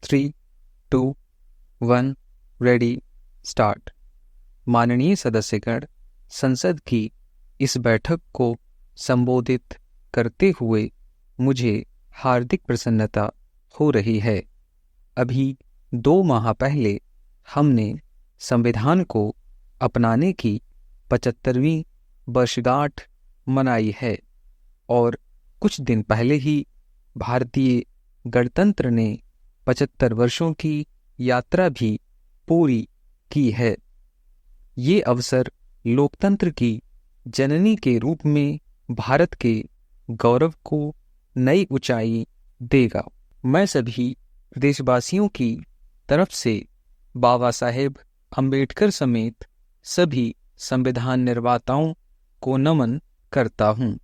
3, 2, 1 ready start. माननीय सदस्यगण, संसद की इस बैठक को संबोधित करते हुए मुझे हार्दिक प्रसन्नता हो रही है। अभी 2 माह पहले हमने संविधान को अपनाने की 75वीं वर्षगांठ मनाई है और कुछ दिन पहले ही भारतीय गणतंत्र ने 75 वर्षों की यात्रा भी पूरी की है। ये अवसर लोकतंत्र की जननी के रूप में भारत के गौरव को नई ऊंचाई देगा। मैं सभी देशवासियों की तरफ से बाबा साहेब अम्बेडकर समेत सभी संविधान निर्माताओं को नमन करता हूँ।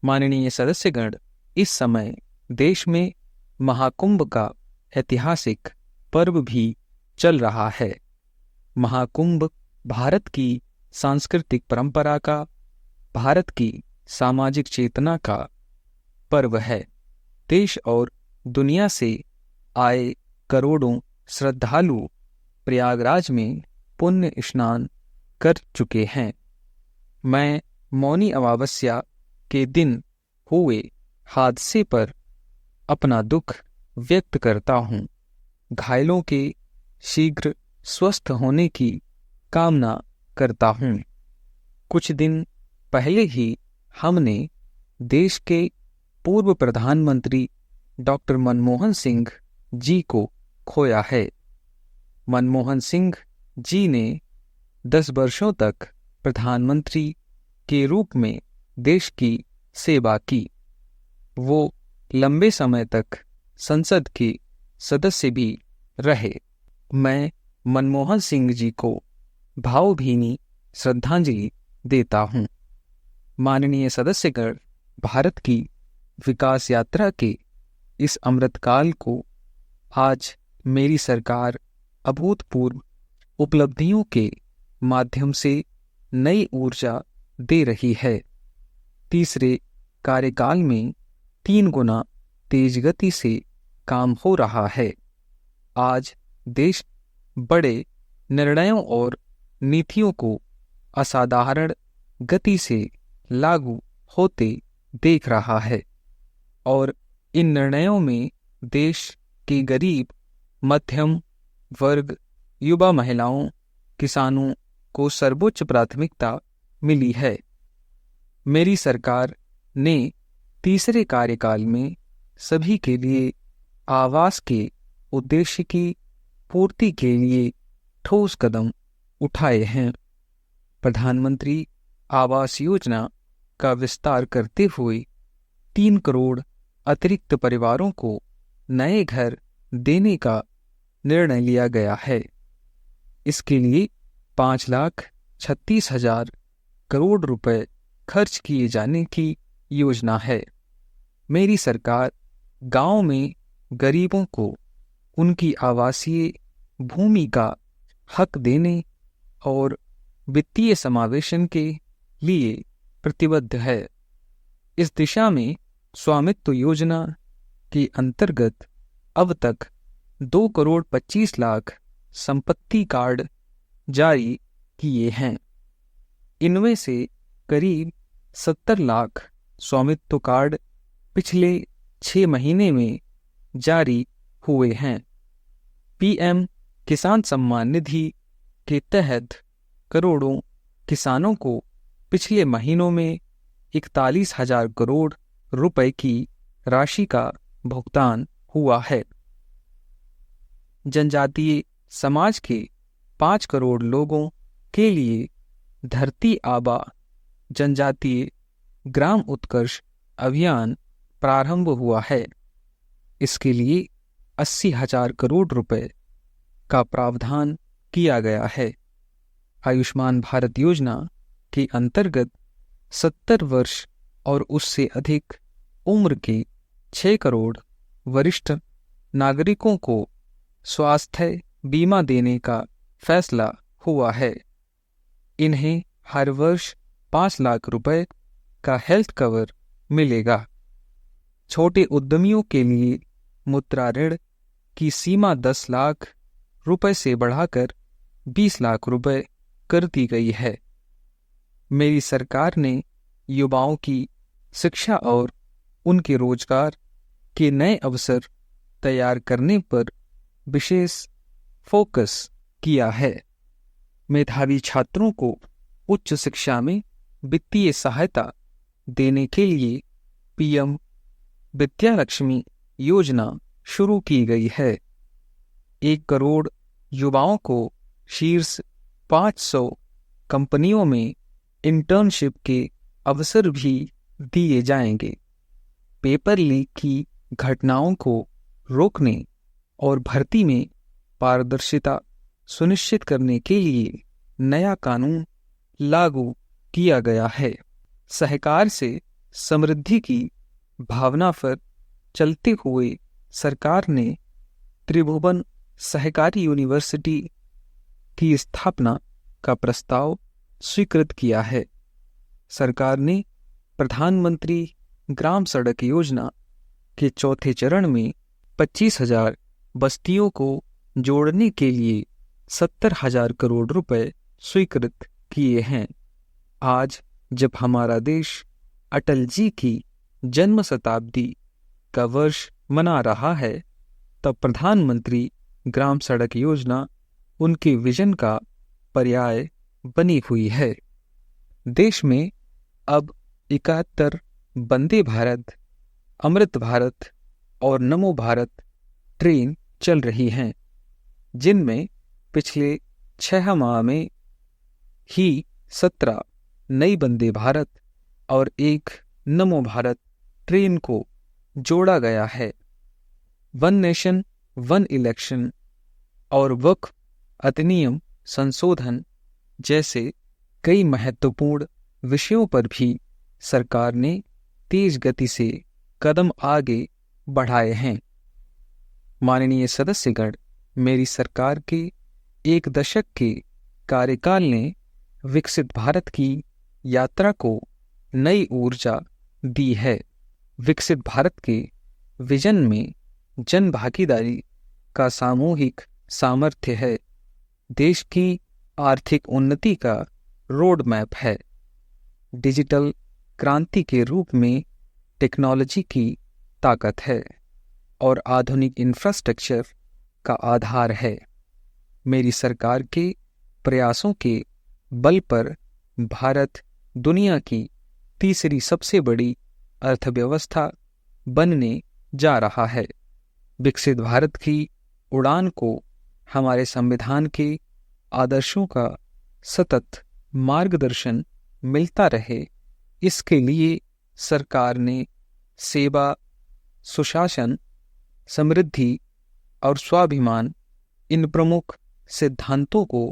माननीय सदस्यगण, इस समय देश में महाकुंभ का ऐतिहासिक पर्व भी चल रहा है। महाकुंभ भारत की सांस्कृतिक परंपरा का, भारत की सामाजिक चेतना का पर्व है। देश और दुनिया से आए करोड़ों श्रद्धालु प्रयागराज में पुण्य स्नान कर चुके हैं। मैं मौनी अमावस्या के दिन हुए हादसे पर अपना दुख व्यक्त करता हूँ। घायलों के शीघ्र स्वस्थ होने की कामना करता हूँ। कुछ दिन पहले ही हमने देश के पूर्व प्रधानमंत्री डॉक्टर मनमोहन सिंह जी को खोया है। मनमोहन सिंह जी ने 10 वर्षों तक प्रधानमंत्री के रूप में देश की सेवा की। वो लंबे समय तक संसद के सदस्य भी रहे। मैं मनमोहन सिंह जी को भावभीनी श्रद्धांजलि देता हूँ। माननीय सदस्यगण, भारत की विकास यात्रा के इस अमृतकाल को आज मेरी सरकार अभूतपूर्व उपलब्धियों के माध्यम से नई ऊर्जा दे रही है। तीसरे कार्यकाल में 3 गुना तेज गति से काम हो रहा है। आज देश बड़े निर्णयों और नीतियों को असाधारण गति से लागू होते देख रहा है और इन निर्णयों में देश के गरीब, मध्यम वर्ग, युवा, महिलाओं, किसानों को सर्वोच्च प्राथमिकता मिली है। मेरी सरकार ने तीसरे कार्यकाल में सभी के लिए आवास के उद्देश्य की पूर्ति के लिए ठोस कदम उठाए हैं। प्रधानमंत्री आवास योजना का विस्तार करते हुए 3 करोड़ अतिरिक्त परिवारों को नए घर देने का निर्णय लिया गया है। इसके लिए 5,36,000 करोड़ रुपए खर्च किए जाने की योजना है। मेरी सरकार गांव में गरीबों को उनकी आवासीय भूमि का हक देने और वित्तीय समावेशन के लिए प्रतिबद्ध है। इस दिशा में स्वामित्व योजना के अंतर्गत अब तक 2 करोड़ 25 लाख संपत्ति कार्ड जारी किए हैं। इनमें से करीब 70 लाख स्वामित्व कार्ड पिछले 6 महीने में जारी हुए हैं। पीएम किसान सम्मान निधि के तहत करोड़ों किसानों को पिछले महीनों में 41,000 करोड़ रुपए की राशि का भुगतान हुआ है। जनजातीय समाज के 5 करोड़ लोगों के लिए धरती आबा जनजातीय ग्राम उत्कर्ष अभियान प्रारंभ हुआ है। इसके लिए 80,000 करोड़ रुपए का प्रावधान किया गया है। आयुष्मान भारत योजना के अंतर्गत 70 वर्ष और उससे अधिक उम्र के 6 करोड़ वरिष्ठ नागरिकों को स्वास्थ्य बीमा देने का फैसला हुआ है। इन्हें हर वर्ष 5 लाख रुपए का हेल्थ कवर मिलेगा। छोटे उद्यमियों के लिए मुद्रा ऋण की सीमा 10 लाख रुपए से बढ़ाकर 20 लाख रुपए कर दी गई है। मेरी सरकार ने युवाओं की शिक्षा और उनके रोजगार के नए अवसर तैयार करने पर विशेष फोकस किया है। मेधावी छात्रों को उच्च शिक्षा में वित्तीय सहायता देने के लिए पीएम विद्यालक्ष्मी योजना शुरू की गई है। 1 करोड़ युवाओं को शीर्ष 500 कंपनियों में इंटर्नशिप के अवसर भी दिए जाएंगे। पेपर लीक की घटनाओं को रोकने और भर्ती में पारदर्शिता सुनिश्चित करने के लिए नया कानून लागू किया गया है। सहकार से समृद्धि की भावना पर चलते हुए सरकार ने त्रिभुवन सहकारी यूनिवर्सिटी की स्थापना का प्रस्ताव स्वीकृत किया है। सरकार ने प्रधानमंत्री ग्राम सड़क योजना के चौथे चरण में 25,000 बस्तियों को जोड़ने के लिए 70,000 करोड़ रुपए स्वीकृत किए हैं। आज जब हमारा देश अटल जी की जन्म शताब्दी का वर्ष मना रहा है, तब प्रधानमंत्री ग्राम सड़क योजना उनके विजन का पर्याय बनी हुई है। देश में अब 71 वंदे भारत, अमृत भारत और नमो भारत ट्रेन चल रही हैं, जिनमें पिछले 6 माह में ही 17 नई वंदे भारत और 1 नमो भारत ट्रेन को जोड़ा गया है। वन नेशन वन इलेक्शन और वक्फ अधिनियम संशोधन जैसे कई महत्वपूर्ण विषयों पर भी सरकार ने तेज गति से कदम आगे बढ़ाए हैं। माननीय सदस्यगण, मेरी सरकार के 1 दशक के कार्यकाल ने विकसित भारत की यात्रा को नई ऊर्जा दी है। विकसित भारत के विजन में जन भागीदारी का सामूहिक सामर्थ्य है। देश की आर्थिक उन्नति का रोड मैप है। डिजिटल क्रांति के रूप में टेक्नोलॉजी की ताकत है और आधुनिक इंफ्रास्ट्रक्चर का आधार है। मेरी सरकार के प्रयासों के बल पर भारत दुनिया की तीसरी सबसे बड़ी अर्थव्यवस्था बनने जा रहा है। विकसित भारत की उड़ान को हमारे संविधान के आदर्शों का सतत मार्गदर्शन मिलता रहे, इसके लिए सरकार ने सेवा, सुशासन, समृद्धि और स्वाभिमान इन प्रमुख सिद्धांतों को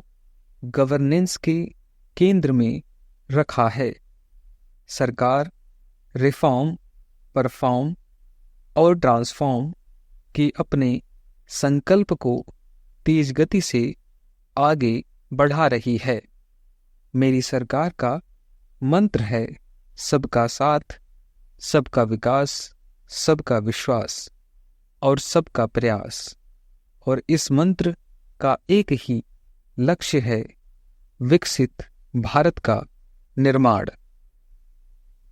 गवर्नेंस के केंद्र में रखा है। सरकार रिफॉर्म, परफॉर्म और ट्रांसफॉर्म के अपने संकल्प को तेज गति से आगे बढ़ा रही है। मेरी सरकार का मंत्र है सबका साथ, सबका विकास, सबका विश्वास और सबका प्रयास। और इस मंत्र का एक ही लक्ष्य है, विकसित भारत का निर्माण।